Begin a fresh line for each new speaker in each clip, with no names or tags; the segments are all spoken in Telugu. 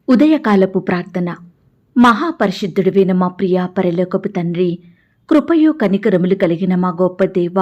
ఉదయకాలపు ప్రార్థన. మహాపరిశుద్ధుడివైన మా ప్రియ పరలోకపు తండ్రి, కృపయు కనికరములు కలిగిన మా గొప్ప దేవ,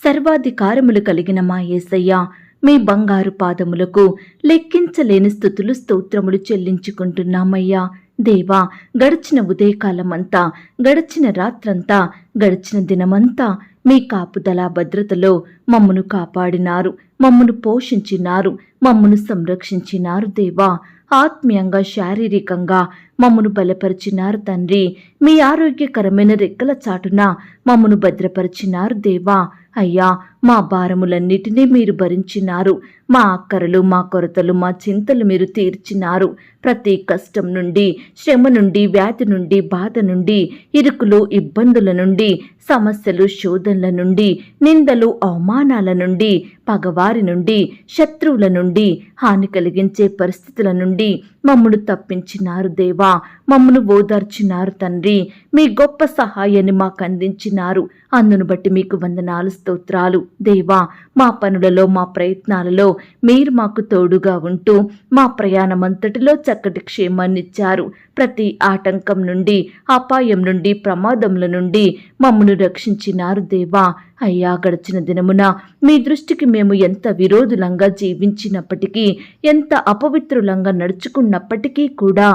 సర్వాధికారములు కలిగిన మా యేసయ్య, మీ బంగారు పాదములకు లెక్కించలేని స్తుతులు స్తోత్రములు చెల్లించుకుంటున్నామయ్యా. దేవా, గడిచిన ఉదయకాలమంతా, గడిచిన రాత్రంతా, గడిచిన దినమంతా మీ కాపుదల భద్రతలో మమ్మను కాపాడినారు, మమ్మను పోషించినారు, మమ్మను సంరక్షించినారు. దేవా, ఆత్మీయంగా శారీరకంగా మమ్మను బలపరిచినారు తండ్రి. మీ ఆరోగ్యకరమైన రెక్కల చాటున మమ్మను భద్రపరిచినారు దేవా. అయ్యా, మా భారములన్నిటినీ మీరు భరించినారు. మా అక్కరలు, మా కొరతలు, మా చింతలు మీరు తీర్చినారు. ప్రతి కష్టం నుండి, శ్రమ నుండి, వ్యాధి నుండి, బాధ నుండి, ఇరుకులు, ఇబ్బందుల నుండి, సమస్యలు, శోధనల నుండి, నిందలు, అవమానాల నుండి, పగవారి నుండి, శత్రువుల నుండి, హాని కలిగించే పరిస్థితుల నుండి మమ్మను తప్పించినారు దేవా. మమ్మను ఓదార్చినారు తండ్రి. మీ గొప్ప సహాయాన్ని మాకు అందించినారు. అందును బట్టి మీకు వందనాలు, స్తోత్రాలు దేవా. మా పనులలో, మా ప్రయత్నాలలో మీరు మాకు తోడుగా ఉంటూ మా ప్రయాణమంతటిలో చక్కటి క్షేమాన్నిచ్చారు. ప్రతి ఆటంకం నుండి, అపాయం నుండి, ప్రమాదముల నుండి మమ్మను రక్షించినారు దేవా. అయ్యా, గడిచిన దినమున మీ దృష్టికి మేము ఎంత విరోధులంగా జీవించినప్పటికీ, ఎంత అపవిత్రులంగా నడుచుకున్నప్పటికీ కూడా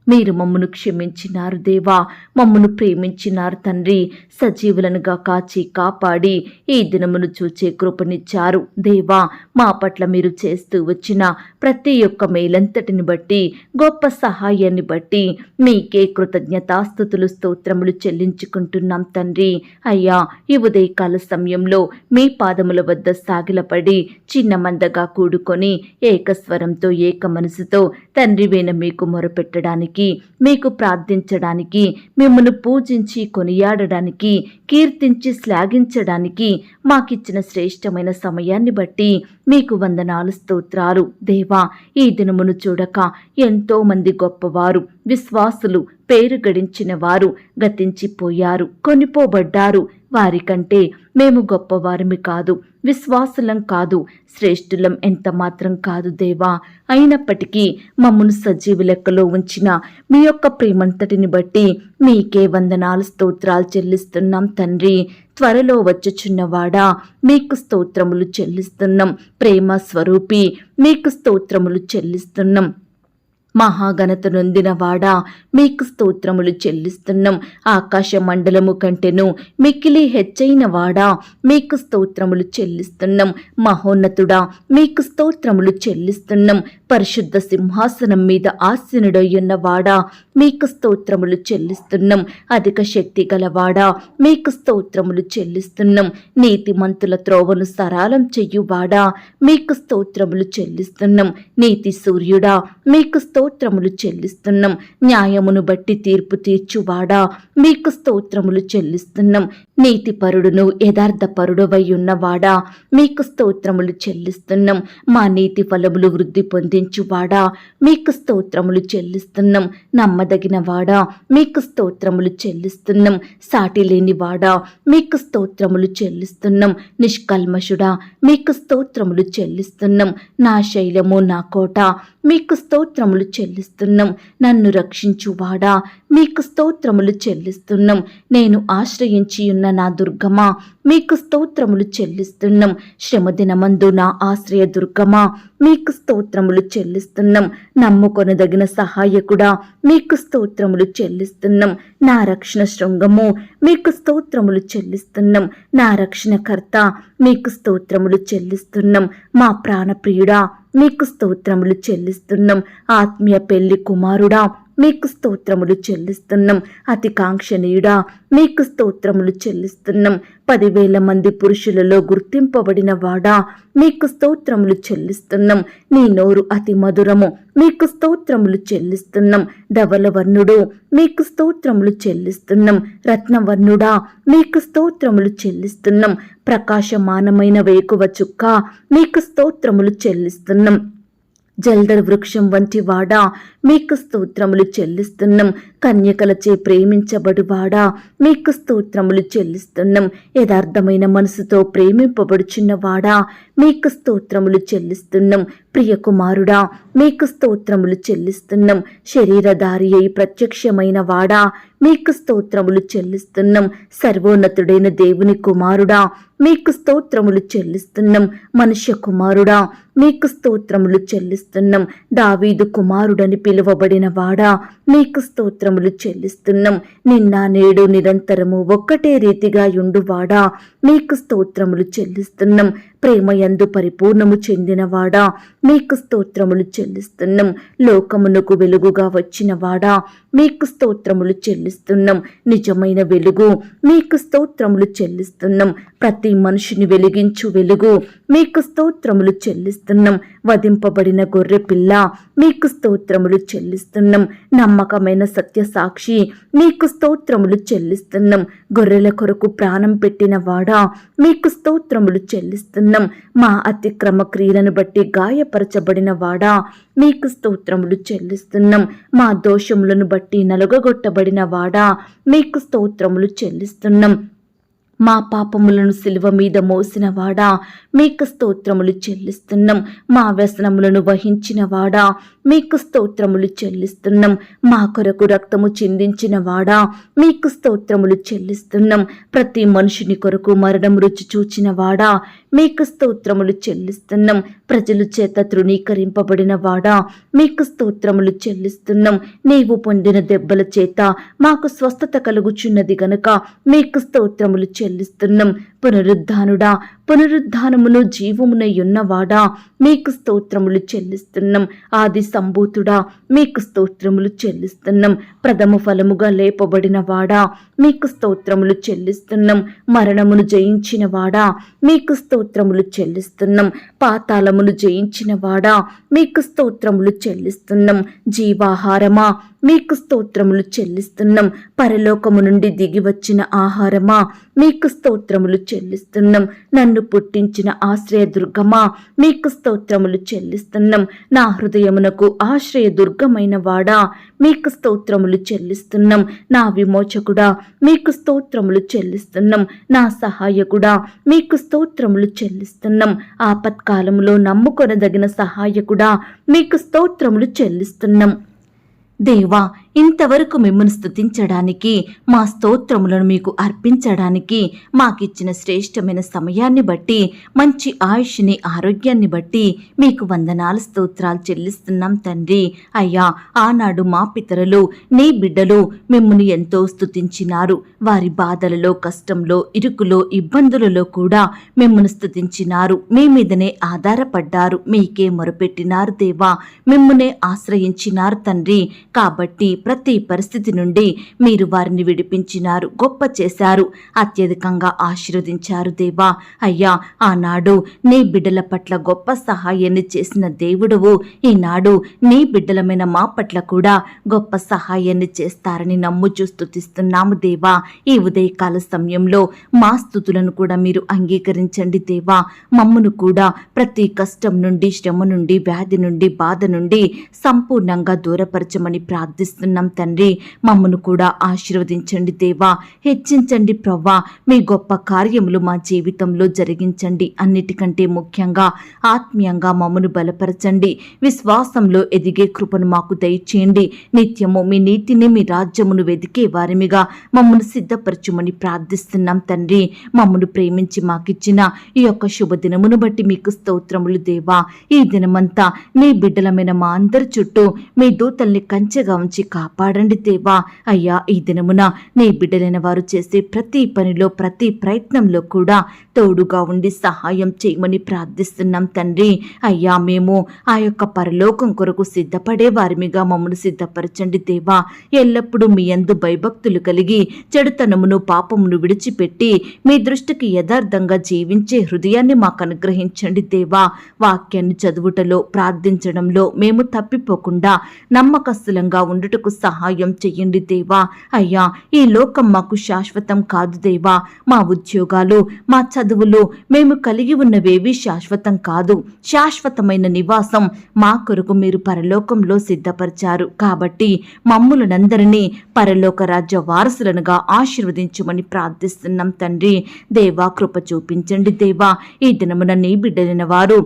మీరు మమ్మను క్షమించినారు దేవా. మమ్మను ప్రేమించినారు తండ్రి. సజీవులనుగా కాచి కాపాడి ఈ దినమును చూచే కృపనిచ్చారు దేవా. మా పట్ల మీరు చేస్తూ వచ్చిన ప్రతి ఒక్క మేలంతటిని బట్టి, గొప్ప సహాయాన్ని బట్టి మీకే కృతజ్ఞతాస్తుతులు, స్తోత్రములు చెల్లించుకుంటున్నాం తండ్రి. అయ్యా, ఈ ఉదయకాల సమయంలో మీ పాదముల వద్ద సాగిలపడి చిన్న మందగా కూడుకొని ఏకస్వరంతో, ఏక మనసుతో తండ్రివైన మీకు మొరపెట్టడానికి, మీకు ప్రార్థించడానికి, మిమ్మల్ని పూజించి కొనియాడడానికి, కీర్తించి శ్లాఘించడానికి మాకిచ్చిన శ్రేష్టమైన సమయాన్ని బట్టి మీకు వందనాలు, స్తోత్రాలు దేవా. ఈ దినమును చూడక ఎంతో మంది గొప్పవారు, విశ్వాసులు, పేరు గడించిన వారు గతించిపోయారు, కొనిపోబడ్డారు. వారికంటే మేము గొప్పవారిమి కాదు, విశ్వాసులం కాదు, శ్రేష్ఠులం ఎంత మాత్రం కాదు దేవా. అయినప్పటికీ మమ్మను సజీవ లెక్కలో ఉంచిన మీ యొక్క ప్రేమంతటిని బట్టి మీకే వందనాలు, స్తోత్రాలు చెల్లిస్తున్నాం తండ్రి. త్వరలో వచ్చుచున్నవాడా, మీకు స్తోత్రములు చెల్లిస్తున్నాం. ప్రేమ స్వరూపి, మీకు స్తోత్రములు చెల్లిస్తున్నాం. మహాఘనత నొందిన వాడా, మీకు స్తోత్రములు చెల్లిస్తున్నాం. ఆకాశ మండలము కంటెను మిక్కిలి హెచ్చైన వాడా, మీకు స్తోత్రములు చెల్లిస్తున్నాం. మహోన్నతుడా, మీకు స్తోత్రములు చెల్లిస్తున్నాం. పరిశుద్ధ సింహాసనం మీద ఆసీనుడయ్యున్న వాడా, మీకు స్తోత్రములు చెల్లిస్తున్నాం. అధిక శక్తి గలవాడా, మీకు స్తోత్రములు చెల్లిస్తున్నాం. నీతిమంతుల త్రోవను సరాలం చెయ్యువాడా, మీకు స్తోత్రములు చెల్లిస్తున్నాం. నీతి సూర్యుడా, మీకు స్తోత్రములు చెల్లిస్తున్నాం. న్యాయమును బట్టి తీర్పు తీర్చువాడా, మీకు స్తోత్రములు చెల్లిస్తున్నాం. నీతిపరుడును యథార్థపరుడవై ఉన్నవాడా, మీకు స్తోత్రములు చెల్లిస్తున్నాం. మా నీతి ఫలములు వృద్ధి పొందించువాడా, మీకు స్తోత్రములు చెల్లిస్తున్నాం. నమ్మదగిన వాడా, మీకు స్తోత్రములు చెల్లిస్తున్నాం. సాటి లేని వాడా, మీకు స్తోత్రములు చెల్లిస్తున్నాం. నిష్కల్మషుడా, మీకు స్తోత్రములు చెల్లిస్తున్నాం. నా శైలము, నా కోట, మీకు స్తోత్రములు చెల్లిస్తున్నాం. నన్ను రక్షించువాడా, మీకు స్తోత్రములు చెల్లిస్తున్నాం. నేను ఆశ్రయించి ఉన్న నా దుర్గమా, మీకు స్తోత్రములు చెల్లిస్తున్నాం. శ్రమదినమందు నా ఆశ్రయ దుర్గమా, మీకు స్తోత్రములు చెల్లిస్తున్నాం. నమ్ముకొనదగిన సహాయకుడా, మీకు స్తోత్రములు చెల్లిస్తున్నాం. నా రక్షణ శృంగము, మీకు స్తోత్రములు చెల్లిస్తున్నాం. నా రక్షణకర్త, మీకు స్తోత్రములు చెల్లిస్తున్నాం. మా ప్రాణప్రియుడా, మీకు స్తోత్రములు చెల్లిస్తున్నాం. ఆత్మీయ పెళ్లి కుమారుడా, మీకు స్తోత్రములు చెల్లిస్తున్నాం. అతి కాంక్షణీయుడా, మీకు స్తోత్రములు చెల్లిస్తున్నాం. 10,000 మంది పురుషులలో గుర్తింపబడిన వాడా, మీకు స్తోత్రములు చెల్లిస్తున్నాం. నీ నోరు అతి మధురము, మీకు స్తోత్రములు చెల్లిస్తున్నాం. ధవలవర్ణుడు, మీకు స్తోత్రములు చెల్లిస్తున్నాం. రత్నవర్ణుడా, మీకు స్తోత్రములు చెల్లిస్తున్నాం. ప్రకాశమానమైన వేకువ చుక్క, మీకు స్తోత్రములు చెల్లిస్తున్నాం. జల్దర్ వృక్షం వంటి వాడా, మీకు స్తోత్రములు చెల్లిస్తున్నాం. కన్యకలచే ప్రేమించబడువాడా మీకు స్తోత్రములు చెల్లిస్తున్నాం. యథార్థమైన మనసుతో ప్రేమింపబడుచున్నవాడా మీకు స్తోత్రములు చెల్లిస్తున్నాం. ప్రియ కుమారుడా మీకు స్తోత్రములు చెల్లిస్తున్నాం. శరీరధారి అయి ప్రత్యక్షమైన వాడా మీకు స్తోత్రములు చెల్లిస్తున్నాం. సర్వోన్నతుడైన దేవుని కుమారుడా మీకు స్తోత్రములు చెల్లిస్తున్నాం. మనుష్య కుమారుడా మీకు స్తోత్రములు చెల్లిస్తున్నాం. దావీదు కుమారుడని పిలువబడిన వాడా మీకు స్తోత్రములు చెల్లిస్తున్నాం. నిన్న నేడు నిరంతరము ఒక్కటే రీతిగా యుండువాడా మీకు స్తోత్రములు చెల్లిస్తున్నాం. ప్రేమయందు పరిపూర్ణము చెందినవాడా మీకు స్తోత్రములు చెల్లిస్తున్నాం. లోకమునకు వెలుగుగా వచ్చినవాడా మీకు స్తోత్రములు చెల్లిస్తున్నాం. నిజమైన వెలుగు మీకు స్తోత్రములు చెల్లిస్తున్నాం. ప్రతి మనిషిని వెలిగించు వెలుగు మీకు స్తోత్రములు చెల్లిస్తున్నాం. వధింపబడిన గొర్రె పిల్ల మీకు స్తోత్రములు చెల్లిస్తున్నాం. నమ్మకమైన సత్య సాక్షి మీకు స్తోత్రములు చెల్లిస్తున్నాం. గొర్రెల కొరకు ప్రాణం పెట్టిన వాడా మీకు స్తోత్రములు చెల్లిస్తున్నాం. మా అతిక్రమ క్రియలను బట్టి గాయపరచబడిన వాడా మీకు స్తోత్రములు చెల్లిస్తున్నాం. మా దోషములను బట్టి నలుగగొట్టబడిన వాడా మీకు స్తోత్రములు చెల్లిస్తున్నాం. మా పాపములను సిలువ మీద మోసినవాడా మీకు స్తోత్రములు చెల్లిస్తున్నాం. మా వ్యసనములను వహించినవాడా మీకు స్తోత్రములు చెల్లిస్తున్నాం. మా కొరకు రక్తము చిందించిన వాడా మీకు స్తోత్రములు చెల్లిస్తున్నాం. ప్రతి మనుషుని కొరకు మరణం రుచి చూచిన వాడా మీకు స్తోత్రములు చెల్లిస్తున్నాం. ప్రజల చేత తృణీకరింపబడిన వాడా మీకు స్తోత్రములు చెల్లిస్తున్నాం. నీవు పొందిన దెబ్బల చేత మాకు స్వస్థత కలుగుచున్నది గనుక మీకు స్తోత్రములు చెల్లిస్తున్నాం. పునరుద్ధానుడా పునరుద్ధానమును జీవమునై ఉన్నవాడా మీకు స్తోత్రములు చెల్లిస్తున్నాం. ఆది సంభూతుడా మీకు స్తోత్రములు చెల్లిస్తున్నాం. ప్రథమ ఫలముగా లేపబడిన వాడా మీకు స్తోత్రములు చెల్లిస్తున్నాం. మరణమును జయించిన వాడా మీకు స్తోత్రములు చెల్లిస్తున్నాం. పాతాళమును జయించిన వాడా మీకు స్తోత్రములు చెల్లిస్తున్నాం. జీవాహారమా మీకు స్తోత్రములు చెల్లిస్తున్నాం. పరలోకము నుండి దిగి వచ్చిన ఆహారమా మీకు స్తోత్రములు చెల్లిస్తున్నాం. నన్ను పుట్టించిన ఆశ్రయదుర్గమా మీకు స్తోత్రములు చెల్లిస్తున్నాం. నా హృదయమునకు ఆశ్రయదుర్గమైన వాడా మీకు స్తోత్రములు చెల్లిస్తున్నాం. నా విమోచకుడా మీకు స్తోత్రములు చెల్లిస్తున్నాం. నా సహాయకుడా మీకు స్తోత్రములు చెల్లిస్తున్నాం. ఆపత్కాలములో నమ్ముకొనదగిన సహాయకుడా మీకు స్తోత్రములు చెల్లిస్తున్నాం. దేవా ఇంతవరకు మిమ్మల్ని స్తుతించడానికి మా స్తోత్రములను మీకు అర్పించడానికి మాకిచ్చిన శ్రేష్టమైన సమయాన్ని బట్టి మంచి ఆయుష్ని ఆరోగ్యాన్ని బట్టి మీకు వందనాలు స్తోత్రాలు చెల్లిస్తున్నాం తండ్రి. అయ్యా ఆనాడు మా పితరులు నీ బిడ్డలు మిమ్మల్ని ఎంతో స్తుతించినారు. వారి బాధలలో కష్టంలో ఇరుకులో ఇబ్బందులలో కూడా మిమ్మల్ని స్తుతించినారు. మీ మీదనే ఆధారపడ్డారు. మీకే మొరపెట్టినారు దేవా. మిమ్మల్నే ఆశ్రయించినారు తండ్రి. కాబట్టి ప్రతి పరిస్థితి నుండి మీరు వారిని విడిపించినారు, గొప్ప చేశారు, అత్యధికంగా ఆశీర్వదించారు దేవా. అయ్యా ఆనాడు నీ బిడ్డల పట్ల గొప్ప సహాయాన్ని చేసిన దేవుడవు ఈనాడు నీ బిడ్డలమైన మా పట్ల కూడా గొప్ప సహాయాన్ని చేస్తారని నమ్ముచూ స్తుతిస్తున్నాము దేవా. ఈ ఉదయకాల సమయంలో మా స్తుతులను కూడా మీరు అంగీకరించండి దేవా. మమ్మను కూడా ప్రతి కష్టం నుండి శ్రమ నుండి వ్యాధి నుండి బాధ నుండి సంపూర్ణంగా దూరపరచమని ప్రార్థిస్తున్నాం తండ్రి. మమ్మను కూడా ఆశీర్వదించండి దేవా. హెచ్చించండి ప్రవ్వా. మీ గొప్ప కార్యములు మా జీవితంలో జరిగించండి. అన్నిటికంటే ముఖ్యంగా ఆత్మీయంగా మమ్మను బలపరచండి. విశ్వాసంలో ఎదిగే కృపను మాకు దయచేయండి. నిత్యము మీ నీతిని మీ రాజ్యమును వెదికే వారిమిగా మమ్మను సిద్ధపరచుమని ప్రార్థిస్తున్నాం తండ్రి. మమ్మను ప్రేమించి మాకిచ్చిన ఈ యొక్క శుభదినమును బట్టి మీకు స్తోత్రములు దేవా. ఈ దినమంతా నీ బిడ్డలమైన మా అందరి చుట్టూ మీ దూతల్ని కంచెగా ఉంచి కాపాడండి దేవా. అయ్యా ఈ దినమున నీ బిడ్డలైన వారు చేసే ప్రతి పనిలో ప్రతి ప్రయత్నంలో కూడా తోడుగా ఉండి సహాయం చేయమని ప్రార్థిస్తున్నాం తండ్రి. అయ్యా మేము ఆ యొక్క పరలోకం కొరకు సిద్ధపడే వారిమిగా మమ్మల్ని సిద్ధపరచండి దేవా. ఎల్లప్పుడూ మీ యందు భయభక్తులు కలిగి చెడుతనమును పాపమును విడిచిపెట్టి మీ దృష్టికి యథార్థంగా జీవించే హృదయాన్ని మాకు అనుగ్రహించండి దేవా. వాక్యాన్ని చదువుటలో ప్రార్థించడంలో మేము తప్పిపోకుండా నమ్మకస్తులంగా ఉండుటకు బిడ్డలకు సహాయం చెయ్యండి దేవా. అయ్యా, ఈ లోకం మాకు శాశ్వతం కాదు దేవా. మా ఉద్యోగాలు, మా చదువులు, మేము కలిగి ఉన్నవేవి శాశ్వతం కాదు. శాశ్వతమైన నివాసం మా కొరకు మీరు పరలోకంలో సిద్ధపరిచారు. కాబట్టి మమ్ములనందరినీ పరలోక రాజ్య వారసులనుగా ఆశీర్వదించమని ప్రార్థిస్తున్నాం తండ్రి. దేవా, కృప చూపించండి దేవా. ఈ దినమున నీ బిడ్డలైన వారు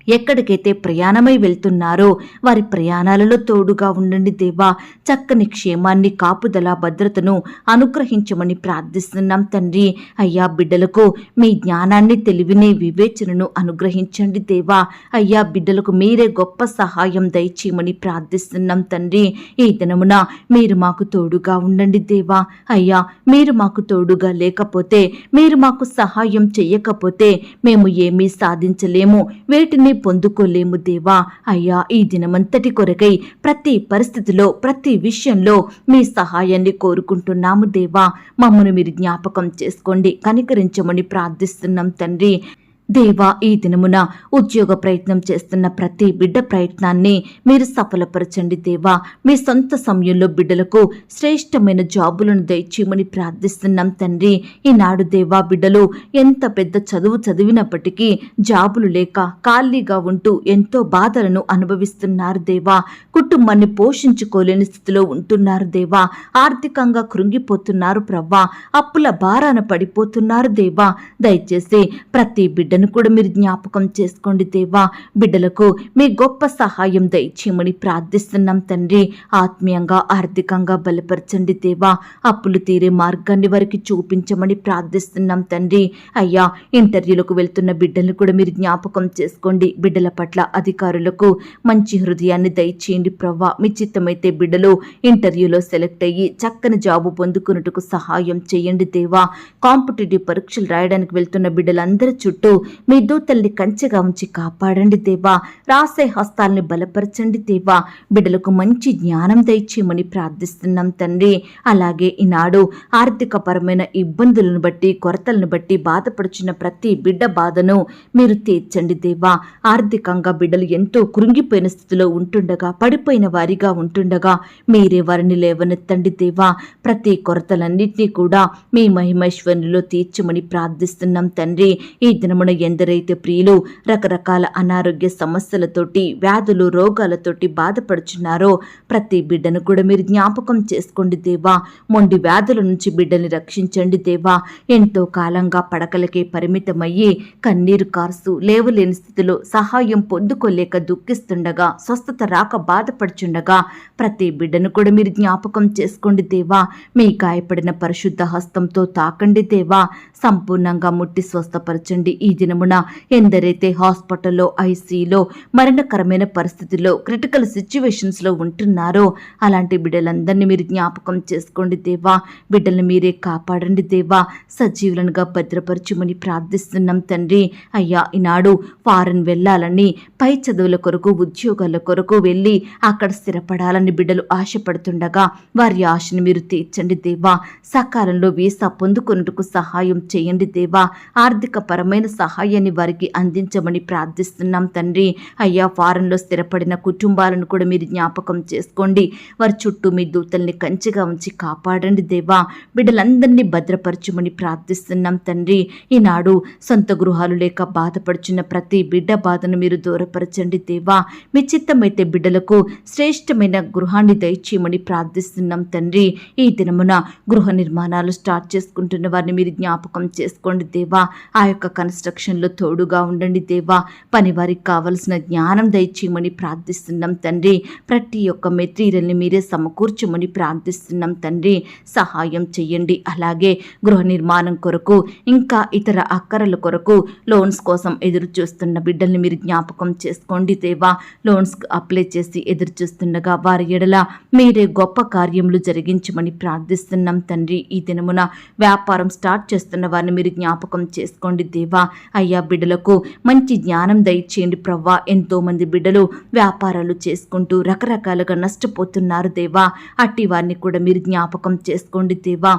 ఎక్కడికైతే ప్రయాణమై వెళ్తున్నారో వారి ప్రయాణాలలో తోడుగా ఉండండి దేవా. చక్కని క్షేమాన్ని, కాపుదల, భద్రతను అనుగ్రహించమని ప్రార్థిస్తున్నాం తండ్రి. అయ్యా, బిడ్డలకు మీ జ్ఞానాన్ని, తెలివిని, వివేచనను అనుగ్రహించండి దేవా. అయ్యా, బిడ్డలకు మీరే గొప్ప సహాయం దయచేయమని ప్రార్థిస్తున్నాం తండ్రి. ఈ దినమున మీరు మాకు తోడుగా ఉండండి దేవా. అయ్యా, మీరు మాకు తోడుగా లేకపోతే, మీరు మాకు సహాయం చెయ్యకపోతే మేము ఏమీ సాధించలేము, వేటిని పొందుకోలేము దేవా. అయ్యా, ఈ దినమంతటి కొరకై ప్రతి పరిస్థితిలో, ప్రతి విషయంలో మీ సహాయాన్ని కోరుకుంటున్నాము దేవా. మమ్మను మీరు జ్ఞాపకం చేసుకోండి, కనికరించమని ప్రార్థిస్తున్నాం తండ్రి. దేవా, ఈ దినమున ఉద్యోగ ప్రయత్నం చేస్తున్న ప్రతి బిడ్డ ప్రయత్నాన్ని మీరు సఫలపరచండి దేవా. మీ సొంత సమయంలో బిడ్డలకు శ్రేష్టమైన జాబులను దయచేయమని ప్రార్థిస్తున్నాం తండ్రి. ఈనాడు దేవా, బిడ్డలు ఎంత పెద్ద చదువు చదివినప్పటికీ జాబులు లేక ఖాళీగా ఉంటూ ఎంతో బాధలను అనుభవిస్తున్నారు దేవా. కుటుంబాన్ని పోషించుకోలేని స్థితిలో ఉంటున్నారు దేవా. ఆర్థికంగా కృంగిపోతున్నారు ప్రవ్వా. అప్పుల భారాన పడిపోతున్నారు దేవా. దయచేసి ప్రతి బిడ్డ కూడా మీరు జ్ఞాపకం చేసుకోండి దేవా. బిడ్డలకు మీ గొప్ప సహాయం దయచేయమని ప్రార్థిస్తున్నాం తండ్రి. ఆత్మీయంగా, ఆర్థికంగా బలపరచండి దేవా. అప్పులు తీరే మార్గాన్ని వారికి చూపించమని ప్రార్థిస్తున్నాం తండ్రి. అయ్యా, ఇంటర్వ్యూలకు వెళ్తున్న బిడ్డలను కూడా మీరు జ్ఞాపకం చేసుకోండి. బిడ్డల పట్ల అధికారులకు మంచి హృదయాన్ని దయచేయండి ప్రవ్వా. మీ చిత్తమైతే బిడ్డలు ఇంటర్వ్యూలో సెలెక్ట్ అయ్యి చక్కని జాబు పొందుకున్నట్టుకు సహాయం చేయండి దేవా. కాంపిటేటివ్ పరీక్షలు రాయడానికి వెళ్తున్న బిడ్డలందరి చుట్టూ మీ దూతల్ని కంచెగా ఉంచి కాపాడండి దేవా. రాసే హస్తాల్ని బలపరచండి దేవా. బిడ్డలకు మంచి జ్ఞానం దయచేయమని ప్రార్థిస్తున్నాం తండ్రి. అలాగే ఈనాడు ఆర్థిక పరమైన ఇబ్బందులను బట్టి, కొరతలను బట్టి బాధపడుచున్న ప్రతి బిడ్డ బాధను మీరు తీర్చండి దేవా. ఆర్థికంగా బిడ్డలు ఎంతో కృంగిపోయిన స్థితిలో ఉంటుండగా, పడిపోయిన వారిగా ఉంటుండగా మీరే వారిని లేవనెత్తండి దేవా. ప్రతి కొరతలన్నింటినీ కూడా మీ మహిమైశ్వర్యంలో తీర్చమని ప్రార్థిస్తున్నాం తండ్రి. ఈ దినమున ఎందరైతే ప్రియులు రకరకాల అనారోగ్య సమస్యలతోటి, వ్యాధులు, రోగాలతోటి బాధపడుచున్నారో ప్రతి బిడ్డను కూడా మీరు జ్ఞాపకం చేసుకోండి దేవా. మొండి వ్యాధుల నుంచి బిడ్డని రక్షించండి దేవా. ఎంతో కాలంగా పడకలకే పరిమితమయ్యి కన్నీరు కార్సు లేవలేని స్థితిలో సహాయం పొందుకోలేక దుఃఖిస్తుండగా, స్వస్థత రాక బాధపడుచుండగా ప్రతి బిడ్డను కూడా మీరు జ్ఞాపకం చేసుకోండి దేవా. మీ గాయపడిన పరిశుద్ధ హస్తంతో తాకండి దేవా. సంపూర్ణంగా ముట్టి స్వస్థపరచండి. ఈ దినమున ఎందరైతే హాస్పిటల్లో, ఐసీలో, మరణకరమైన పరిస్థితుల్లో, క్రిటికల్ సిచ్యువేషన్స్లో ఉంటున్నారో అలాంటి బిడ్డలందరినీ మీరు జ్ఞాపకం చేసుకోండి దేవా. బిడ్డల్ని మీరే కాపాడండి దేవా. సజీవులనుగా భద్రపరచుమని ప్రార్థిస్తున్నాం తండ్రి. అయ్యా, ఈనాడు ఫారెన్ వెళ్ళాలని, పై చదువుల కొరకు, ఉద్యోగాల కొరకు వెళ్ళి అక్కడ స్థిరపడాలని బిడ్డలు ఆశపడుతుండగా వారి ఆశను మీరు తీర్చండి దేవా. సకాలంలో వీసా పొందుకున్నట్టుకు సహాయం చేయండి దేవా. ఆర్థిక పరమైన సహాయాన్ని వారికి అందించమని ప్రార్థిస్తున్నాం తండ్రి. అయ్యా, ఫారెన్లో స్థిరపడిన కుటుంబాలను కూడా మీరు జ్ఞాపకం చేసుకోండి. వారి చుట్టూ మీ దూతల్ని కంచెగా ఉంచి కాపాడండి దేవా. బిడ్డలందరినీ భద్రపరచుమని ప్రార్థిస్తున్నాం తండ్రి. ఈనాడు సొంత గృహాలు లేక బాధపడుచున్న ప్రతి బిడ్డ బాధను మీరు దూరపరచండి దేవా. మీ చిత్తమైతే బిడ్డలకు శ్రేష్టమైన గృహాన్ని దయచేయమని ప్రార్థిస్తున్నాం తండ్రి. ఈ దినమున గృహ నిర్మాణాలు స్టార్ట్ చేసుకుంటున్న వారిని మీరు జ్ఞాపకం చేసుకోండి దేవా. ఆ యొక్క కన్స్ట్రక్షన్లో తోడుగా ఉండండి దేవా. పని వారికి కావలసిన జ్ఞానం దయచేయమని ప్రార్థిస్తున్నాం తండ్రి. ప్రతి ఒక్క మెటీరియల్ని మీరే సమకూర్చమని ప్రార్థిస్తున్నాం తండ్రి. సహాయం చెయ్యండి. అలాగే గృహ నిర్మాణం కొరకు, ఇంకా ఇతర అక్కరల కొరకు లోన్స్ కోసం ఎదురు చూస్తున్న బిడ్డల్ని మీరు జ్ఞాపకం చేసుకోండి దేవా. లోన్స్ అప్లై చేసి ఎదురు చూస్తుండగా వారి ఎడల మీరే గొప్ప కార్యములు జరిగించమని ప్రార్థిస్తున్నాం తండ్రి. ఈ దినమున వ్యాపారం స్టార్ట్ చేస్తున్న వారిని మీరు జ్ఞాపకం చేసుకోండి దేవా. అయ్యా, బిడ్డలకు మంచి జ్ఞానం దయచేయండి ప్రవ్వా. ఎంతో మంది బిడ్డలు వ్యాపారాలు చేసుకుంటూ రకరకాలుగా నష్టపోతున్నారు దేవా. అట్టి వారిని కూడా మీరు జ్ఞాపకం చేసుకోండి దేవా.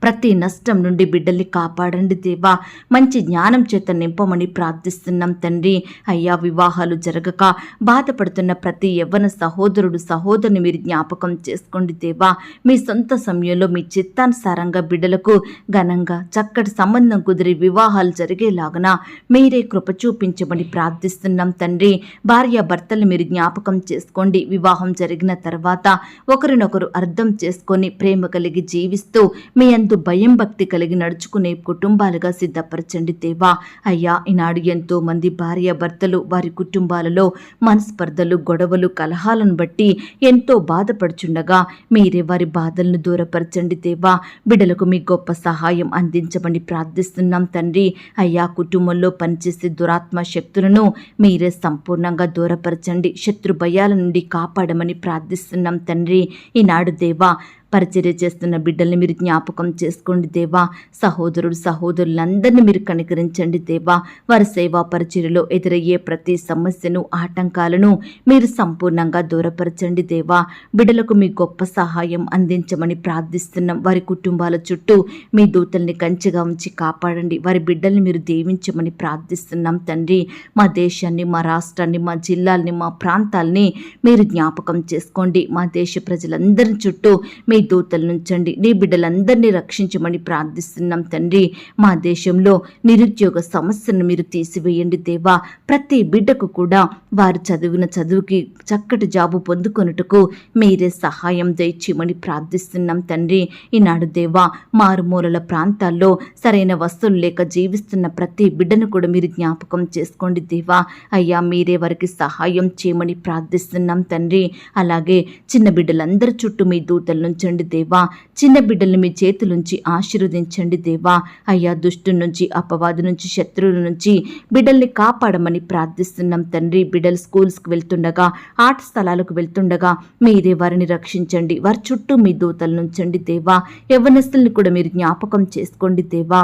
ప్రతి నష్టం నుండి బిడ్డల్ని కాపాడండి దేవా. మంచి జ్ఞానం చేత నింపమని ప్రార్థిస్తున్నాం తండ్రి. అయ్యా, వివాహాలు జరగక బాధపడుతున్న ప్రతి యవ్వన సహోదరుడు సహోదరుని మీరు జ్ఞాపకం చేసుకోండి దేవా. మీ సొంత సమయంలో మీ చిత్తానుసారంగా బిడ్డలకు ఘనంగా చక్కటి సంబంధం కుదిరి వివాహాలు జరిగేలాగున మీరే కృప చూపించమని ప్రార్థిస్తున్నాం తండ్రి. భార్యాభర్తలు మీరు జ్ఞాపకం చేసుకోండి. వివాహం జరిగిన తర్వాత ఒకరినొకరు అర్థం చేసుకొని ప్రేమ కలిగి జీవిస్తూ మీ అందు భయం భక్తి కలిగి నడుచుకునే కుటుంబాలుగా సిద్ధపరచండి దేవా. అయ్యా, ఈనాడు ఎంతో మంది భార్యాభర్తలు వారి కుటుంబాలలో మనస్పర్ధలు, గొడవలు, కలహాలను బట్టి ఎంతో బాధపడుచుండగా మీరే వారి బాధలను దూరపరచండి దేవా. బిడ్డలకు మీ గొప్ప సహాయం అందించమని ప్రార్థిస్తున్నాం తండ్రి. అయ్యా, కుటుంబంలో పనిచేసే దురాత్మ శక్తులను మీరే సంపూర్ణంగా దూరపరచండి. శత్రు భయాల నుండి కాపాడమని ప్రార్థిస్తున్నాం తండ్రి. ఈనాడు దేవా, పరిచర్య చేస్తున్న బిడ్డల్ని మీరు జ్ఞాపకం చేసుకోండి దేవా. సహోదరులందరినీ మీరు కనికరించండి దేవా. వారి సేవా పరిచర్యలో ఎదురయ్యే ప్రతి సమస్యను, ఆటంకాలను మీరు సంపూర్ణంగా దూరపరచండి దేవా. బిడ్డలకు మీ గొప్ప సహాయం అందించమని ప్రార్థిస్తున్నాం. వారి కుటుంబాల చుట్టూ మీ దూతల్ని కంచెగా ఉంచి కాపాడండి. వారి బిడ్డల్ని మీరు దీవించమని ప్రార్థిస్తున్నాం తండ్రి. మా దేశాన్ని, మా రాష్ట్రాన్ని, మా జిల్లాల్ని, మా ప్రాంతాల్ని మీరు జ్ఞాపకం చేసుకోండి. మా దేశ ప్రజలందరి చుట్టూ మీ దూతలు నుంచండి. నీ బిడ్డలందరినీ రక్షించమని ప్రార్థిస్తున్నాం తండ్రి. మా దేశంలో నిరుద్యోగ సమస్యను మీరు తీసివేయండి దేవా. ప్రతి బిడ్డకు కూడా వారు చదివిన చదువుకి చక్కటి జాబు పొందుకొనుటకు మీరే సహాయం దయచేయమని ప్రార్థిస్తున్నాం తండ్రి. ఈనాడు దేవా, మారుమూలల ప్రాంతాల్లో సరైన వస్తువులు లేక జీవిస్తున్న ప్రతి బిడ్డను కూడా మీరు జ్ఞాపకం చేసుకోండి దేవా. అయ్యా, మీరే వారికి సహాయం చేయమని ప్రార్థిస్తున్నాం తండ్రి. అలాగే చిన్న బిడ్డలందరి చుట్టూ మీ దూతల నుంచి దేవా. చిన్న బిడ్డల్ని మీ చేతులుంచి ఆశీర్వదించండి దేవా. అయ్యా, దుష్టు నుంచి, అపవాదు నుంచి, శత్రువుల నుంచి బిడ్డల్ని కాపాడమని ప్రార్థిస్తున్నాం తండ్రి. బిడ్డలు స్కూల్స్కి వెళ్తుండగా, ఆట స్థలాలకు వెళ్తుండగా మీరే వారిని రక్షించండి. వారి చుట్టూ మీ దూతలు నుంచండి దేవా. యవ్వనస్తుల్ని కూడా మీరు జ్ఞాపకం చేసుకోండి దేవా.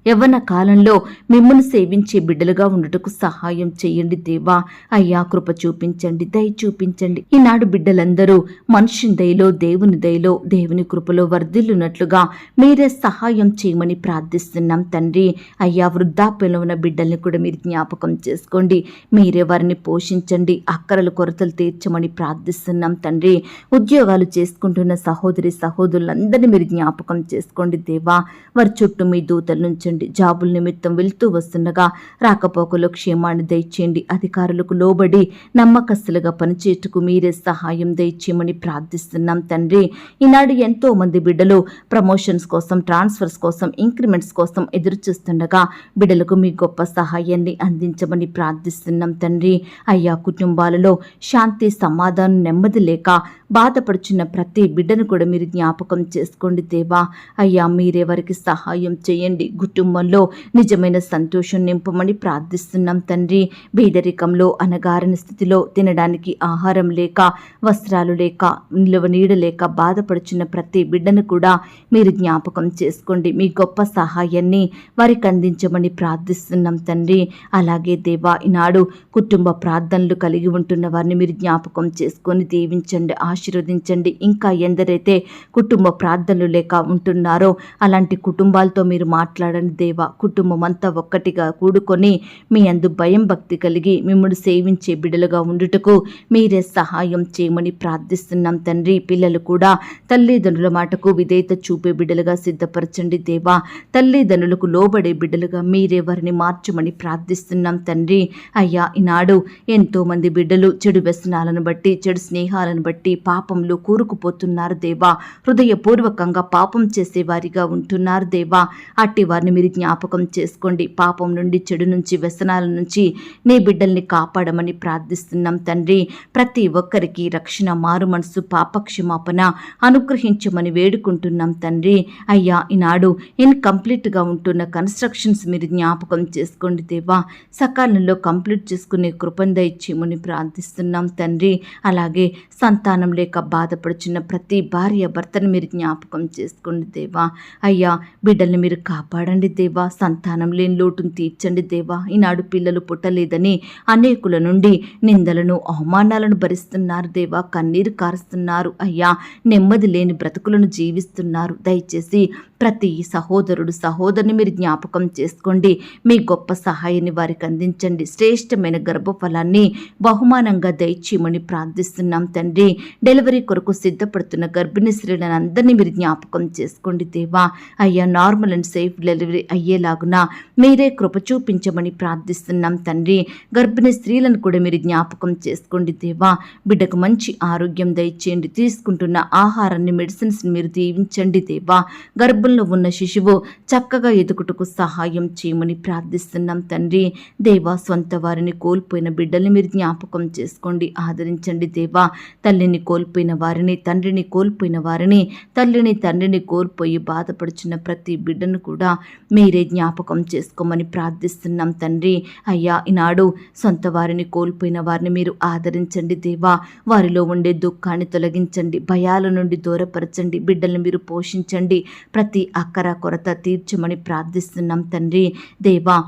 యవ్వన కాలంలో మిమ్మల్ని సేవించే బిడ్డలుగా ఉండుటకు సహాయం చేయండి దేవా. అయ్యా, కృప చూపించండి, దయ చూపించండి. ఈనాడు బిడ్డలందరూ మనుషుని దయలో, దేవుని దయలో, దేవుని కృపలో వర్ధిల్లున్నట్లుగా మీరే సహాయం చేయమని ప్రార్థిస్తున్నాం తండ్రి. అయ్యా, వృద్ధాప్యంలో ఉన్న బిడ్డల్ని కూడా మీరు జ్ఞాపకం చేసుకోండి. మీరే వారిని పోషించండి, అక్కరలు కొరతలు తీర్చమని ప్రార్థిస్తున్నాం తండ్రి. ఉద్యోగాలు చేసుకుంటున్న సహోదరులందరినీ మీరు జ్ఞాపకం చేసుకోండి దేవా. వారి చుట్టూ మీ దూతల నుంచి జాబుల నిమిత్తం వెళ్తూ వస్తుండగా రాకపోకలో క్షేమాన్ని దయచేయండి. అధికారులకు లోబడి నమ్మకస్తులుగా పనిచేయటకు మీరే సహాయం దయచేయమని ప్రార్థిస్తున్నాం తండ్రి. ఈనాడు ఎంతో మంది బిడ్డలు ప్రమోషన్స్ కోసం, ట్రాన్స్ఫర్స్ కోసం, ఇంక్రిమెంట్స్ కోసం ఎదురు చూస్తుండగా బిడ్డలకు మీ గొప్ప సహాయాన్ని అందించమని ప్రార్థిస్తున్నాం తండ్రి. అయ్యా, కుటుంబాలలో శాంతి, సమాధానం, నెమ్మది లేక బాధపడుచున్న ప్రతి బిడ్డను కూడా మీరు జ్ఞాపకం చేసుకోండి దేవా. అయ్యా, మీరే వారికి సహాయం చేయండి. కుటుంబంలో నిజమైన సంతోషం నింపమని ప్రార్థిస్తున్నాం తండ్రి. పేదరికంలో, అనగారిన స్థితిలో, తినడానికి ఆహారం లేక, వస్త్రాలు లేక, నిలువ నీడ లేక బాధపడుచున్న ప్రతి బిడ్డను కూడా మీరు జ్ఞాపకం చేసుకోండి. మీ గొప్ప సహాయాన్ని వారికి అందించమని ప్రార్థిస్తున్నాం తండ్రి. అలాగే దేవా, ఈనాడు కుటుంబ ప్రార్థనలు కలిగి ఉంటున్న వారిని మీరు జ్ఞాపకం చేసుకొని దీవించండి, ఆశీర్వదించండి. ఇంకా ఎందరైతే కుటుంబ ప్రార్థనలు లేక ఉంటున్నారో అలాంటి కుటుంబాలతో మీరు మాట్లాడండి దేవా. కుటుంబం అంతా ఒక్కటిగా కూడుకొని మీ అందు భయం భక్తి కలిగి మిమ్మల్ని సేవించే బిడ్డలుగా ఉండుటకు మీరే సహాయం చేయమని ప్రార్థిస్తున్నాం తండ్రి. పిల్లలు కూడా తల్లిదండ్రుల మాటకు విధేయత చూపే బిడ్డలుగా సిద్ధపరచండి దేవా. తల్లిదండ్రులకు లోబడే బిడ్డలుగా మీరే వారిని మార్చమని ప్రార్థిస్తున్నాం తండ్రి. అయ్యా, ఈనాడు ఎంతో మంది బిడ్డలు చెడు వ్యసనాలను బట్టి, చెడు స్నేహాలను బట్టి పాపంలో కూరుకుపోతున్నారు దేవా. హృదయపూర్వకంగా పాపం చేసే వారిగా ఉంటున్నారు దేవా. అట్టి వారిని మీరు జ్ఞాపకం చేసుకోండి. పాపం నుండి, చెడు నుంచి, వ్యసనాల నుంచి నీ బిడ్డల్ని కాపాడమని ప్రార్థిస్తున్నాం తండ్రి. ప్రతి ఒక్కరికి రక్షణ, మారు మనసు, పాపక్షమాపణ అనుగ్రహించమని వేడుకుంటున్నాం తండ్రి. అయ్యా, ఈనాడు ఇన్కంప్లీట్గా ఉంటున్న కన్స్ట్రక్షన్స్ మీరు జ్ఞాపకం చేసుకోండి దేవా. సకాలంలో కంప్లీట్ చేసుకునే కృపను దయచేయమని ప్రార్థిస్తున్నాం తండ్రి. అలాగే సంతానం లేక బాధపడుచున్న ప్రతి భార్య భర్తను మీరు జ్ఞాపకం చేసుకోండి దేవా. అయ్యా, బిడ్డల్ని మీరు కాపాడండి దేవా. సంతానం లేని లోటును తీర్చండి దేవా. ఈనాడు పిల్లలు పుట్టలేదని అనేకుల నుండి నిందలను అవమానాలను భరిస్తున్నారు దేవా. కన్నీరు కారుస్తున్నారు అయ్యా. నెమ్మది లేని బ్రతుకులను జీవిస్తున్నారు. దయచేసి ప్రతి సహోదరుడు సహోదరుని మీరు జ్ఞాపకం చేసుకోండి. మీ గొప్ప సహాయాన్ని వారికి అందించండి. శ్రేష్టమైన గర్భఫలాన్ని బహుమానంగా దయచేయమని ప్రార్థిస్తున్నాం తండ్రి. డెలివరీ కొరకు సిద్ధపడుతున్న గర్భిణీ స్త్రీలను అందరినీ మీరు జ్ఞాపకం చేసుకోండి దేవా. అయ్యా, నార్మల్ అండ్ సేఫ్ డెలివరీ అయ్యేలాగున మీరే కృప చూపించమని ప్రార్థిస్తున్నాం తండ్రి. గర్భిణీ స్త్రీలను కూడా మీరు జ్ఞాపకం చేసుకోండి దేవా. బిడ్డకు మంచి ఆరోగ్యం దయచేయండి. తీసుకుంటున్న ఆహారాన్ని మెడిసిన్స్ మీరు దీవించండి దేవా. గర్భంలో ఉన్న శిశువు చక్కగా ఎదుగుటకు సహాయం చేయమని ప్రార్థిస్తున్నాం తండ్రి. దేవా, సొంత వారిని కోల్పోయిన బిడ్డల్ని మీరు జ్ఞాపకం చేసుకోండి, ఆదరించండి దేవా. తల్లిని కోల్పోయిన వారిని, తండ్రిని కోల్పోయిన వారిని, తల్లిని తండ్రిని కోల్పోయి బాధపడుచున్న ప్రతి బిడ్డను కూడా మీరే జ్ఞాపకం చేసుకోమని ప్రార్థిస్తున్నాం తండ్రి. అయ్యా, ఈనాడు సొంత వారిని కోల్పోయిన వారిని మీరు ఆదరించండి దేవా. వారిలో ఉండే దుఃఖాన్ని తొలగించండి, భయాల నుండి దూరపరచండి, బిడ్డల్ని మీరు పోషించండి, ప్రతి అక్కర కొరత తీర్చమని ప్రార్థిస్తున్నాం తండ్రి. దేవా,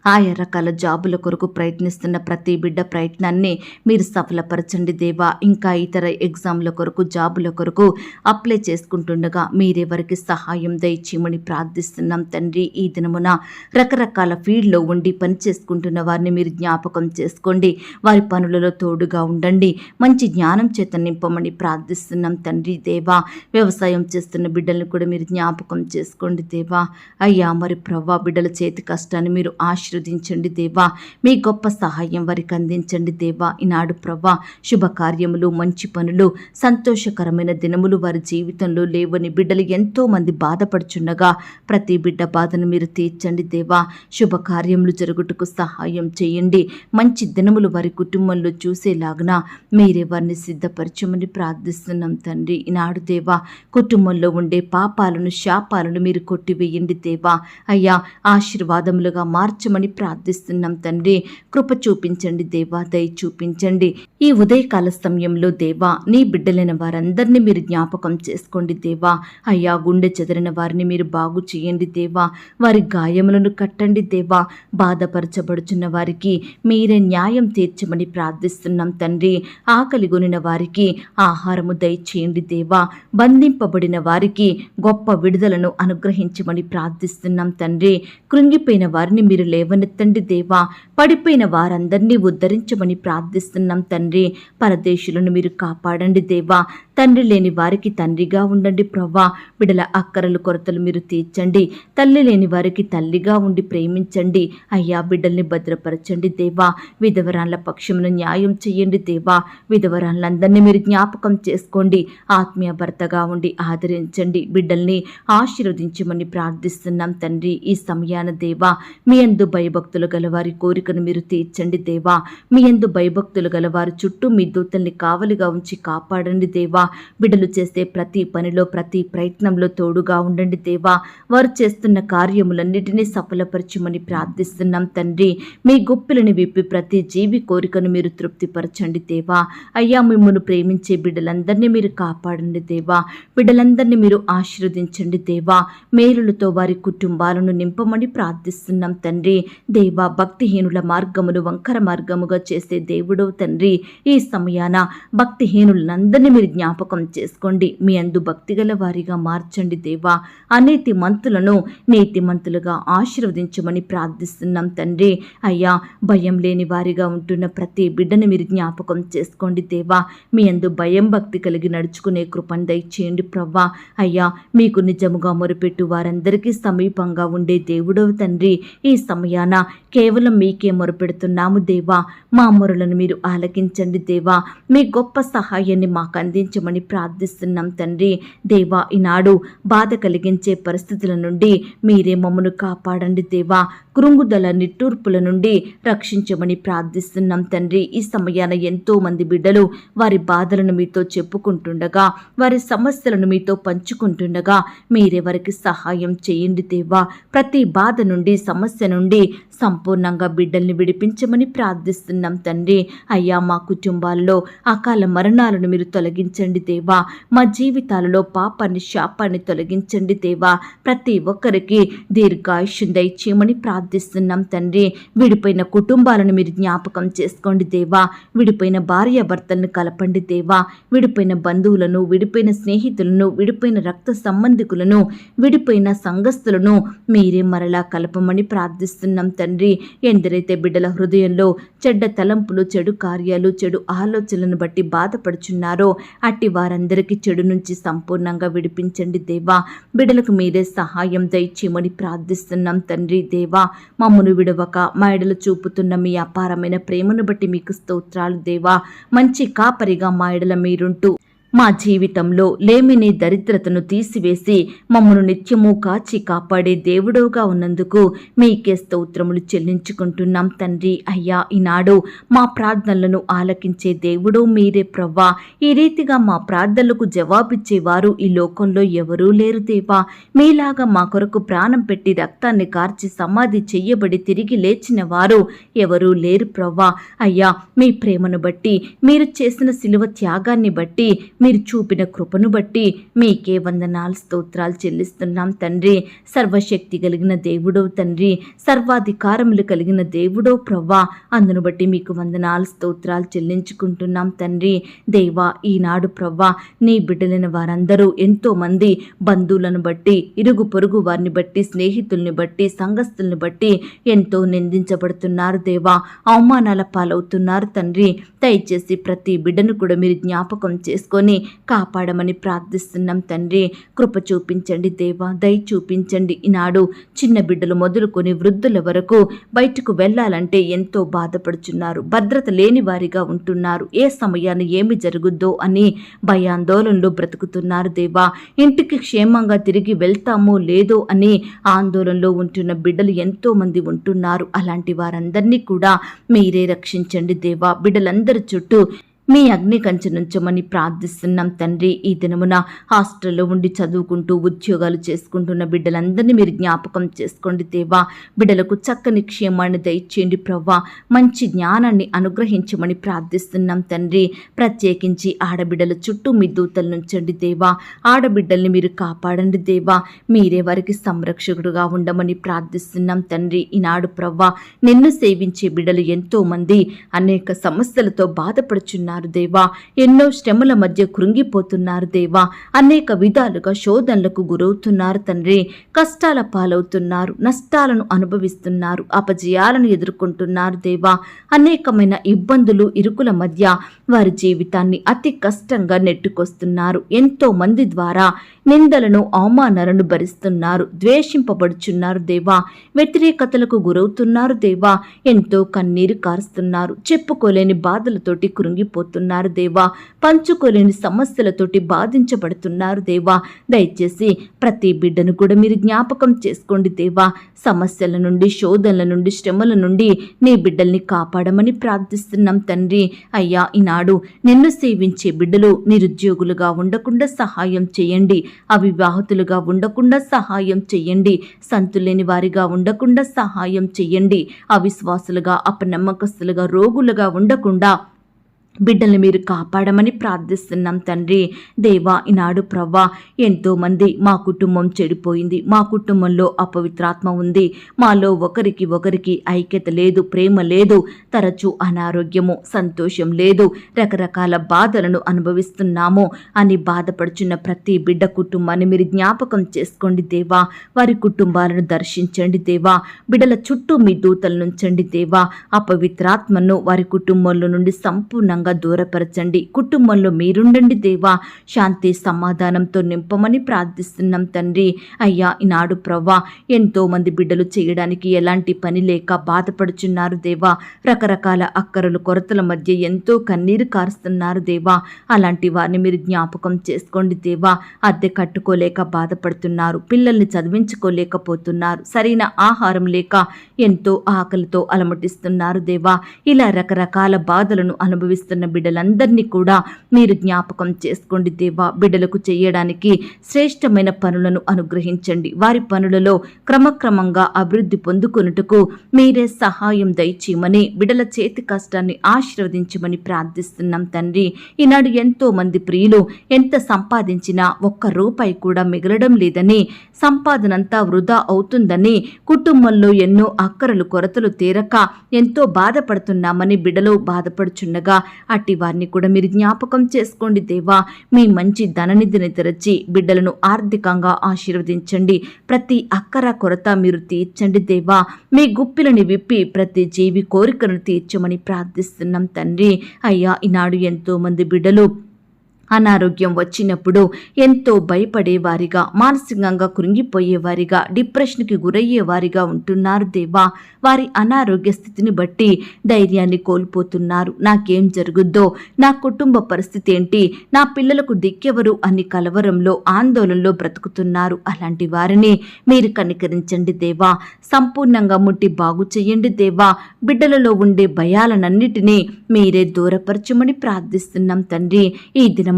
ఆయా రకాల జాబుల కొరకు ప్రయత్నిస్తున్న ప్రతి బిడ్డ ప్రయత్నాన్ని మీరు సఫలపరచండి దేవా. ఇంకా ఇతర ఎగ్జామ్ల కొరకు, జాబుల కొరకు అప్లై చేసుకుంటుండగా మీరే వారికి సహాయం దయచేయమని ప్రార్థిస్తున్నాం తండ్రి. ఈ దినమున రకరకాల ఫీల్డ్లో ఉండి పని చేసుకుంటున్న వారిని మీరు జ్ఞాపకం చేసుకోండి. వారి పనులలో తోడుగా ఉండండి. మంచి జ్ఞానం చేత నింపమని ప్రార్థిస్తున్నాం తండ్రి. దేవా, వ్యవసాయం చేస్తున్న బిడ్డలను కూడా మీరు జ్ఞాపకం చేసుకోండి దేవా. అయ్యా, మరి ప్రవ్వా, బిడ్డల చేతి కష్టాన్ని మీరు ఆశీర్వదించండి దేవా. మీ గొప్ప సహాయం వారికి అందించండి దేవా. ఈనాడు ప్రవ్వా, శుభకార్యములు, మంచి పనులు, సంతోషకరమైన దినములు వారి జీవితంలో లేవని బిడ్డలు ఎంతో మంది బాధపడుచుండగా ప్రతి బిడ్డ బాధను మీరు తీర్చండి దేవా. శుభకార్యములు జరుగుటకు సహాయం చేయండి. మంచి దినములు వారి కుటుంబంలో చూసేలాగున మీరే వారిని సిద్ధపరచమని ప్రార్థిస్తున్నాం తండ్రి. ఈనాడు దేవా, కుటుంబంలో ఉండే పాపాలను, శాపాలను మీరు కొట్టివేయండి దేవా. అయ్యా, ఆశీర్వాదములుగా మార్చమని ప్రార్థిస్తున్నాం తండ్రి. కృప చూపించండి దేవా, దయ చూపించండి. ఈ ఉదయకాల సమయంలో దేవా, నీ బిడ్డలైన వారందరినీ మీరు జ్ఞాపకం చేసుకోండి దేవా. అయ్యా, గుండె చెదరిన వారిని మీరు బాగు చేయండి దేవా. వారి గాయములను కట్టండి దేవా. బాధపరచబడుచున్న వారికి మీరే న్యాయం తీర్చమని ప్రార్థిస్తున్నాం తండ్రి. ఆకలి గొనిన వారికి ఆహారము దయచేయండి దేవా. బంధింపబడిన వారికి గొప్ప విడుదలను అనుగ్రహించమని ప్రార్థిస్తున్నాం తండ్రి. కృంగిపోయిన వారిని మీరు లేవనెత్తండి దేవా. పడిపోయిన వారందరినీ ఉద్ధరించమని ప్రార్థిస్తున్నాం తండ్రి. పరదేశులను మీరు కాపాడండి దేవా. తండ్రి లేని వారికి తండ్రిగా ఉండండి ప్రవ్వా. బిడల అక్కరలు కొరతలు మీరు తీర్చండి. తల్లి లేని వారికి తల్లిగా ఉండి ప్రేమించండి. అయ్యా, బిడ్డల్ని భద్రపరచండి దేవా. విధవరాళ్ల పక్షమును న్యాయం చెయ్యండి దేవా. విధవరాళ్ళందరినీ మీరు జ్ఞాపకం చేసుకోండి. ఆత్మీయ భర్తగా ఉండి ఆదరించండి. బిడ్డల్ని ఆశీర్వదించమని ప్రార్థిస్తున్నాం తండ్రి. ఈ సమయాన దేవా, మీ యందు భయభక్తులు గలవారి కోరికను మీరు తీర్చండి దేవా. మీ యందు భయభక్తులు గలవారి చుట్టూ మీ దూతల్ని కావలిగా ఉంచి కాపాడండి దేవా. బిడ్డలు చేసే ప్రతి పనిలో, ప్రతి ప్రయత్నంలో తోడుగా ఉండండి దేవా. వారు చేస్తున్న కార్యములన్నిటినీ సఫలపరచమని ప్రార్థిస్తున్నాం తండ్రి. మీ గుప్పిలని విప్పి ప్రతి జీవి కోరికను మీరు తృప్తిపరచండి దేవా. అయ్యా, మిమ్మల్ని ప్రేమించే బిడ్డలందరినీ మీరు కాపాడండి దేవా. బిడ్డలందరినీ మీరు ఆశీర్వదించండి దేవా. మేలులతో వారి కుటుంబాలను నింపమని ప్రార్థిస్తున్నాం తండ్రి. దేవా, భక్తిహీనుల మార్గమును వంకర మార్గముగా చేసే దేవుడో తండ్రి. ఈ సమయాన భక్తిహీనులందరినీ మీరు జ్ఞాపకం చేసుకోండి. మీ అందు భక్తిగల వారిగా మార్చండి దేవా. అనీతి మంతులను నీతిమంతులుగా ఆశీర్వదించమని ప్రార్థిస్తున్నాం తండ్రి. అయ్యా, భయం లేని వారిగా ఉంటున్న ప్రతి బిడ్డను మీరు జ్ఞాపకం చేసుకోండి దేవా. మీ అందు భయం భక్తి కలిగి నడుచుకునే కృపను దయచేయండి ప్రవ్వా. అయ్యా, మీకు నిజముగా మొరుపెట్టు వారందరికీ సమీపంగా ఉండే దేవుడవు తండ్రి. ఈ సమయాన కేవలం మీకే మొరుపెడుతున్నాము దేవా. మా మొరలను మీరు ఆలకించండి దేవా. మీ గొప్ప సహాయాన్ని మాకు అందించమని ప్రార్థిస్తున్నాం తండ్రి. దేవా, ఈనాడు బాధ కలిగించే పరిస్థితుల నుండి మీరే మమ్మను కాపాడండి దేవా. కృంగుదల నిట్టూర్పుల నుండి రక్షించమని ప్రార్థిస్తున్నాం తండ్రి. ఈ సమయాన ఎంతో మంది బిడ్డలు వారి బాధలను మీతో చెప్పుకుంటుండగా, వారి సమస్యలను మీతో పంచుకుంటుండగా మీరెవరికి సహాయం చేయండి దేవా. ప్రతి బాధ నుండి, సమస్య నుండి సంపూర్ణంగా బిడ్డల్ని విడిపించమని ప్రార్థిస్తున్నాం తండ్రి. అయ్యా, మా కుటుంబాల్లో అకాల మరణాలను మీరు తొలగించండి దేవా. మా జీవితాలలో పాపాన్ని, శాపాన్ని తొలగించండి దేవా. ప్రతి ఒక్కరికి దీర్ఘాయుష్యం దయచేయమని ప్రార్థిస్తున్నాం తండ్రి. విడిపోయిన కుటుంబాలను మీరు జ్ఞాపకం చేసుకోండి దేవా. విడిపోయిన భార్యాభర్తలను కలపండి దేవా. విడిపోయిన బంధువులను, విడిపోయిన స్నేహితులను, విడిపోయిన రక్త సంబంధికులను, విడిపోయిన సంఘస్థులను మీరే మరలా కలపమని ప్రార్థిస్తున్నాం తండ్రి. ఎందరైతే బిడ్డల హృదయంలో చెడ్డ తలంపులు, చెడు కార్యాలు, చెడు ఆలోచనలను బట్టి బాధపడుచున్నారో అట్టి వారందరికీ చెడు నుంచి సంపూర్ణంగా విడిపించండి దేవా. బిడ్డలకు మీరే సహాయం దయచేయమని ప్రార్థిస్తున్నాం తండ్రి. దేవా, మమ్మను విడవక మా ఎడల చూపుతున్న మీ అపారమైన ప్రేమను బట్టి మీకు స్తోత్రాలు దేవా. మంచి కాపరిగా మా ఎడల మీరుంటూ మా జీవితంలో లేమిని, దరిద్రతను తీసివేసి మమ్మను నిత్యము కాచి కాపాడే దేవుడుగా ఉన్నందుకు మీకే స్తోత్రములు చెల్లించుకుంటున్నాం తండ్రి. అయ్యా, ఈనాడు మా ప్రార్థనలను ఆలకించే దేవుడు మీరే ప్రవ్వా. ఈ రీతిగా మా ప్రార్థనలకు జవాబిచ్చేవారు ఈ లోకంలో ఎవరూ లేరు దేవా. మీలాగా మా కొరకు ప్రాణం పెట్టి రక్తాన్ని కార్చి సమాధి చెయ్యబడి తిరిగి లేచిన వారు ఎవరూ లేరు ప్రవ్వా. అయ్యా, మీ ప్రేమను బట్టి, మీరు చేసిన శిలువ త్యాగాన్ని బట్టి, మీరు చూపిన కృపను బట్టి మీకే వందనాలు, స్తోత్రాలు చెల్లిస్తున్నాం తండ్రి. సర్వశక్తి కలిగిన దేవుడో తండ్రి, సర్వాధికారములు కలిగిన దేవుడో ప్రవ్వా. అందును బట్టి మీకు వందనాలు, స్తోత్రాలు చెల్లించుకుంటున్నాం తండ్రి. దేవా, ఈనాడు ప్రవ్వా, నీ బిడ్డలైన వారందరూ ఎంతో మంది బంధువులను బట్టి, ఇరుగు పొరుగు వారిని బట్టి, స్నేహితుల్ని బట్టి, సంఘస్థుల్ని బట్టి ఎంతో నిందించబడుతున్నారు దేవా. అవమానాల పాలవుతున్నారు తండ్రి. దయచేసి ప్రతి బిడ్డను కూడా మీరు జ్ఞాపకం చేసుకొని కాపాడమని ప్రార్థిస్తున్నాం తండ్రి. కృప చూపించండి దేవా, దయ చూపించండి. ఈనాడు చిన్న బిడ్డలు మొదలుకొని వృద్ధుల వరకు బయటకు వెళ్ళాలంటే ఎంతో బాధపడుచున్నారు. భద్రత లేని వారిగా ఉంటున్నారు. ఏ సమయాన్ని ఏమి జరుగుద్దో అని భయాందోళనలో బ్రతుకుతున్నారు దేవా. ఇంటికి క్షేమంగా తిరిగి వెళ్తామో లేదో అని ఆందోళనలో ఉంటున్న బిడ్డలు ఎంతో మంది ఉంటున్నారు. అలాంటి వారందరినీ కూడా మీరే రక్షించండి దేవా. బిడ్డలందరి చుట్టూ మీ అగ్ని కంచె నుంచమని ప్రార్థిస్తున్నాం తండ్రి. ఈ దినమున హాస్టల్లో ఉండి చదువుకుంటూ ఉద్యోగాలు చేసుకుంటున్న బిడ్డలందరినీ మీరు జ్ఞాపకం చేసుకోండి దేవా. బిడ్డలకు చక్కని క్షేమాన్ని దయచేయండి ప్రవ్వా. మంచి జ్ఞానాన్ని అనుగ్రహించమని ప్రార్థిస్తున్నాం తండ్రి. ప్రత్యేకించి ఆడబిడ్డల చుట్టూ మీ దూతలు నుంచండి దేవా. ఆడబిడ్డల్ని మీరు కాపాడండి దేవా. మీరే వారికి సంరక్షకుడుగా ఉండమని ప్రార్థిస్తున్నాం తండ్రి. ఈనాడు ప్రవ్వా, నిన్ను సేవించే బిడ్డలు ఎంతో మంది అనేక సమస్యలతో బాధపడుచున్నారు దేవా. ఎన్నో శ్రమల మధ్య కృంగిపోతున్నారు దేవా. అనేక విధాలుగా శోధనలకు గురవుతున్నారు తండ్రి. కష్టాల పాలవుతున్నారు, నష్టాలను అనుభవిస్తున్నారు, అపజయాలను ఎదుర్కొంటున్నారు దేవా. అనేకమైన ఇబ్బందులు, ఇరుకుల మధ్య వారి జీవితాన్ని అతి కష్టంగా నెట్టుకొస్తున్నారు. ఎంతో మంది ద్వారా నిందలను, అవమానాలను భరిస్తున్నారు, ద్వేషింపబడుచున్నారు దేవా. వ్యతిరేకతలకు గురవుతున్నారు దేవా. ఎంతో కన్నీరు కారుస్తున్నారు. చెప్పుకోలేని బాధలతోటి కృంగిపోతున్నారు దేవా. పంచుకోలేని సమస్యలతోటి బాధించబడుతున్నారు దేవా. దయచేసి ప్రతి బిడ్డను కూడా మీరు జ్ఞాపకం చేసుకోండి దేవా. సమస్యల నుండి, శోధనల నుండి, శ్రమల నుండి నీ బిడ్డల్ని కాపాడమని ప్రార్థిస్తున్నాం తండ్రి. అయ్యా, ఈనాడు నిన్ను సేవించే బిడ్డలు నిరుద్యోగులుగా ఉండకుండా సహాయం చేయండి. అవివాహితులుగా ఉండకుండా సహాయం చెయ్యండి. సంతులేని వారిగా ఉండకుండా సహాయం చెయ్యండి. అవిశ్వాసులుగా, అపనమ్మకస్తులుగా, రోగులుగా ఉండకుండా బిడ్డల్ని మీరు కాపాడమని ప్రార్థిస్తున్నాం తండ్రి. దేవా, ఈనాడు ప్రవ్వా, ఎంతోమంది మా కుటుంబం చెడిపోయింది, మా కుటుంబంలో అపవిత్రాత్మ ఉంది, మాలో ఒకరికి ఐక్యత లేదు, ప్రేమ లేదు, తరచూ అనారోగ్యము, సంతోషం లేదు, రకరకాల బాధలను అనుభవిస్తున్నాము అని బాధపడుచున్న ప్రతి బిడ్డ కుటుంబాన్ని మీరు జ్ఞాపకం చేసుకోండి దేవా. వారి కుటుంబాలను దర్శించండి దేవా. బిడ్డల చుట్టూ మీ దూతలు నుంచండి దేవా. అపవిత్రాత్మను వారి కుటుంబంలో నుండి సంపూర్ణంగా శాశ్వతంగా దూరపరచండి. కుటుంబంలో మీరుండండి దేవా. శాంతి సమాధానంతో నింపమని ప్రార్థిస్తున్నాం తండ్రి. అయ్యా, ఈనాడు ప్రవ్వా ఎంతో మంది బిడ్డలు చేయడానికి ఎలాంటి పని లేక బాధపడుచున్నారు దేవా. రకరకాల అక్కరలు కొరతల మధ్య ఎంతో కన్నీరు కారుస్తున్నారు దేవా. అలాంటి వారిని మీరు జ్ఞాపకం చేసుకోండి దేవా. అద్దె కట్టుకోలేక బాధపడుతున్నారు, పిల్లల్ని చదివించుకోలేకపోతున్నారు, సరైన ఆహారం లేక ఎంతో ఆకలితో అలమటిస్తున్నారు దేవా. ఇలా రకరకాల బాధలను అనుభవిస్తున్న బిడ్డలందరినీ కూడా మీరు జ్ఞాపకం చేసుకోండి దేవా. బిడ్డలకు చేయడానికి శ్రేష్టమైన పనులను అనుగ్రహించండి. వారి పనులలో క్రమక్రమంగా అభివృద్ధి పొందుకొనుటకు మీరే సహాయం దయచేయమని, బిడ్డల చేతి కష్టాన్ని ఆశీర్వదించమని ప్రార్థిస్తున్నాం తండ్రి. ఈనాడు ఎంతో మంది ప్రియులు ఎంత సంపాదించినా ఒక్క రూపాయి కూడా మిగలడం లేదని, సంపాదనంతా వృధా అవుతుందని, కుటుంబంలో ఎన్నో అక్కరలు కొరతలు తీరక ఎంతో బాధపడుతున్నామని బిడ్డలు బాధపడుచుండగా అట్టి వారిని కూడా మీరు జ్ఞాపకం చేసుకోండి దేవా. మీ మంచి ధననిధిని తెరచి బిడ్డలను ఆర్థికంగా ఆశీర్వదించండి. ప్రతి అక్కర కొరత మీరు తీర్చండి దేవా. మీ గుప్పిలని విప్పి ప్రతి జీవి కోరికను తీర్చమని ప్రార్థిస్తున్నాం తండ్రి. అయ్యా, ఈనాడు ఎంతో మంది బిడ్డలు అనారోగ్యం వచ్చినప్పుడు ఎంతో భయపడేవారిగా, మానసికంగా కృంగిపోయేవారిగా, డిప్రెషన్కి గురయ్యేవారిగా ఉంటున్నారు దేవా. వారి అనారోగ్య స్థితిని బట్టి ధైర్యాన్ని కోల్పోతున్నారు. నాకేం జరుగుద్దో, నా కుటుంబ పరిస్థితి ఏంటి, నా పిల్లలకు దిక్కెవరు అని కలవరంలో ఆందోళనలో బ్రతుకుతున్నారు. అలాంటి వారిని మీరు కనికరించండి దేవా. సంపూర్ణంగా ముట్టి బాగు చేయండి దేవా. బిడ్డలలో ఉండే భయాలనన్నిటినీ మీరే దూరపరచమని ప్రార్థిస్తున్నాం తండ్రి. ఈ దినమంతా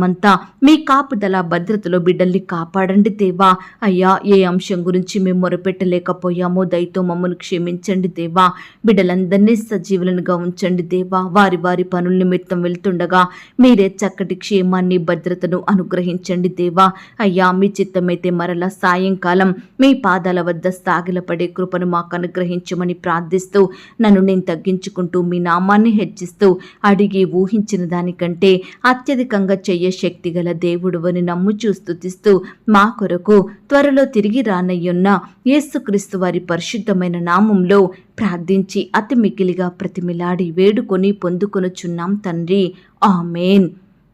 మీ కాపుదల భద్రతలో బిడ్డల్ని కాపాడండి దేవా. అయ్యా, ఏ అంశం గురించి మేము మొరపెట్టలేకపోయామో దయతో మమ్మల్ని క్షమించండి దేవా. బిడ్డలందరినీ సజీవులనుగా ఉంచండి దేవా. వారి వారి పనుల నిమిత్తం వెళ్తుండగా మీరే చక్కటి క్షేమాన్ని భద్రతను అనుగ్రహించండి దేవా. అయ్యా, మీ చిత్తమైతే మరలా సాయంకాలం మీ పాదాల వద్ద సాగిలపడే కృపను మాకు అనుగ్రహించమని ప్రార్థిస్తూ, నన్ను నేను తగ్గించుకుంటూ మీ నామాన్ని హెచ్చిస్తూ, అడిగి ఊహించిన దానికంటే అత్యధికంగా చెయ్య శక్తిగల దేవుడువని నమ్ముచూ స్తుతిస్తూ, మా కొరకు త్వరలో తిరిగి రానయ్యున్న యేసుక్రీస్తు వారి పరిశుద్ధమైన నామంలో ప్రార్థించి అతి మికిలిగా ప్రతిమిలాడి వేడుకొని పొందుకొనుచున్నాం తండ్రి. ఆమేన్.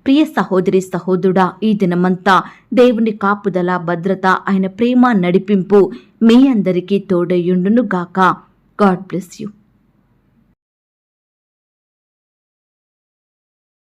ప్రియ సహోదరి సహోదరుడా, ఈ దినమంతా దేవుని కాపుదల భద్రత, ఆయన ప్రేమ నడిపింపు మీ అందరికీ తోడయుండును గాక. God bless you.